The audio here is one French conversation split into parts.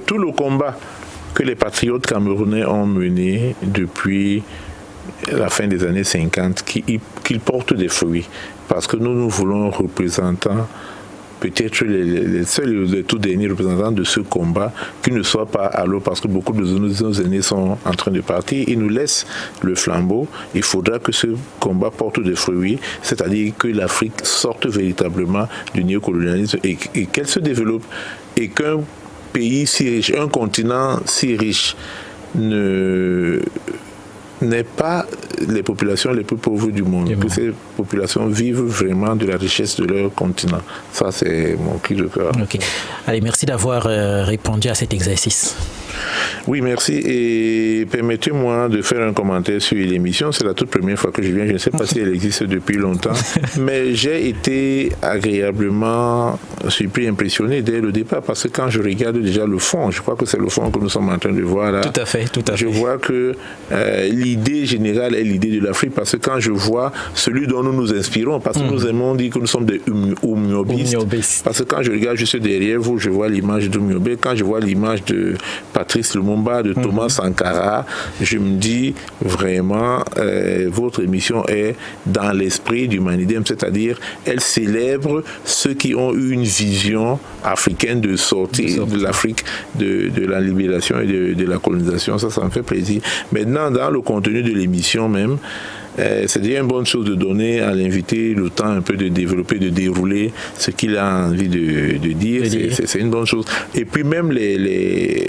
tout le combat que les patriotes camerounais ont mené depuis la fin des années 50, qu'il porte des fruits. Parce que nous voulons un représentant, peut-être les seuls et les tout derniers représentants de ce combat, qui ne soient pas à l'eau, parce que beaucoup de nos aînés sont en train de partir. Ils nous laissent le flambeau. Il faudra que ce combat porte des fruits, c'est-à-dire que l'Afrique sorte véritablement du néocolonialisme et qu'elle se développe. Et qu'un pays si riche, un continent si riche, n'est pas les populations les plus pauvres du monde, que ces populations vivent vraiment de la richesse de leur continent. Ça, c'est mon cri de cœur. Okay. Allez, merci d'avoir répondu à cet exercice. Oui, merci. Et permettez-moi de faire un commentaire sur l'émission. C'est la toute première fois que je viens. Je ne sais pas si elle existe depuis longtemps, mais j'ai été agréablement surpris, impressionné dès le départ, parce que quand je regarde déjà le fond, je crois que c'est le fond que nous sommes en train de voir là. Tout à fait. Je vois que l'idée générale est l'idée de l'Afrique, parce que quand je vois celui dont nous nous inspirons, parce que nous aimons dire que nous sommes des Umiobistes, parce que quand je regarde juste derrière vous, je vois l'image d'Umiobé, quand je vois l'image de Patrice Lumumba, de Thomas Sankara, je me dis vraiment, votre émission est dans l'esprit du Manidem, c'est-à-dire elle célèbre ceux qui ont eu une vision africaine de sortir de l'Afrique, de la libération et de la colonisation. Ça me fait plaisir. Maintenant, dans le contenu de l'émission même, c'est déjà une bonne chose de donner à l'invité le temps un peu de développer, de dérouler ce qu'il a envie de dire. C'est une bonne chose. Et puis même les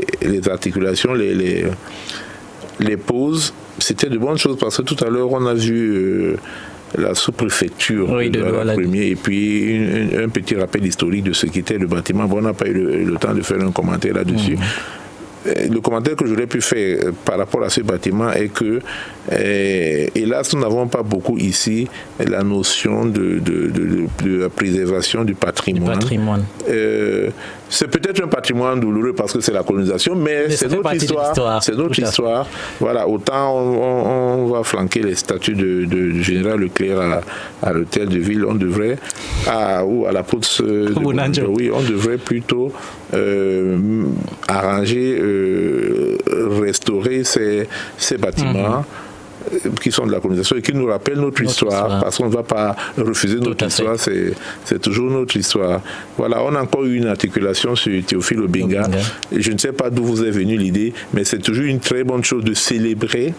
articulations, les pauses, c'était de bonnes choses, parce que tout à l'heure, on a vu la sous-préfecture de la première, et puis un petit rappel historique de ce qu'était le bâtiment. Bon, on n'a pas eu le temps de faire un commentaire là-dessus. Le commentaire que j'aurais pu faire par rapport à ce bâtiment est que, hélas, nous n'avons pas beaucoup ici la notion de la préservation du patrimoine. C'est peut-être un patrimoine douloureux parce que c'est la colonisation, mais c'est notre histoire. C'est notre histoire. Voilà, autant on va flanquer les statues de général Leclerc à l'hôtel de ville, on devrait, ou à la poutre de oui, on devrait plutôt arranger, restaurer ces bâtiments qui sont de la colonisation et qui nous rappellent notre histoire, parce qu'on ne va pas refuser notre histoire, c'est toujours notre histoire. Voilà, on a encore eu une articulation sur Théophile Obenga. Et je ne sais pas d'où vous est venue l'idée, mais c'est toujours une très bonne chose de célébrer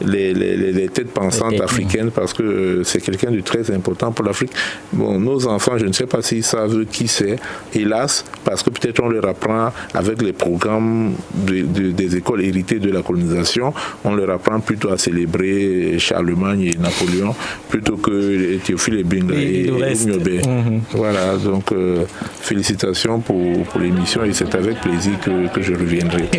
les têtes pensantes africaines, parce que c'est quelqu'un de très important pour l'Afrique. Bon, nos enfants, je ne sais pas s'ils savent qui c'est, hélas, parce que peut-être on leur apprend avec les programmes des écoles héritées de la colonisation, on leur apprend plutôt à célébrer Charlemagne et Napoléon plutôt que Théophile Obenga et Umiobé. Voilà, donc félicitations pour l'émission, et c'est avec plaisir que je reviendrai.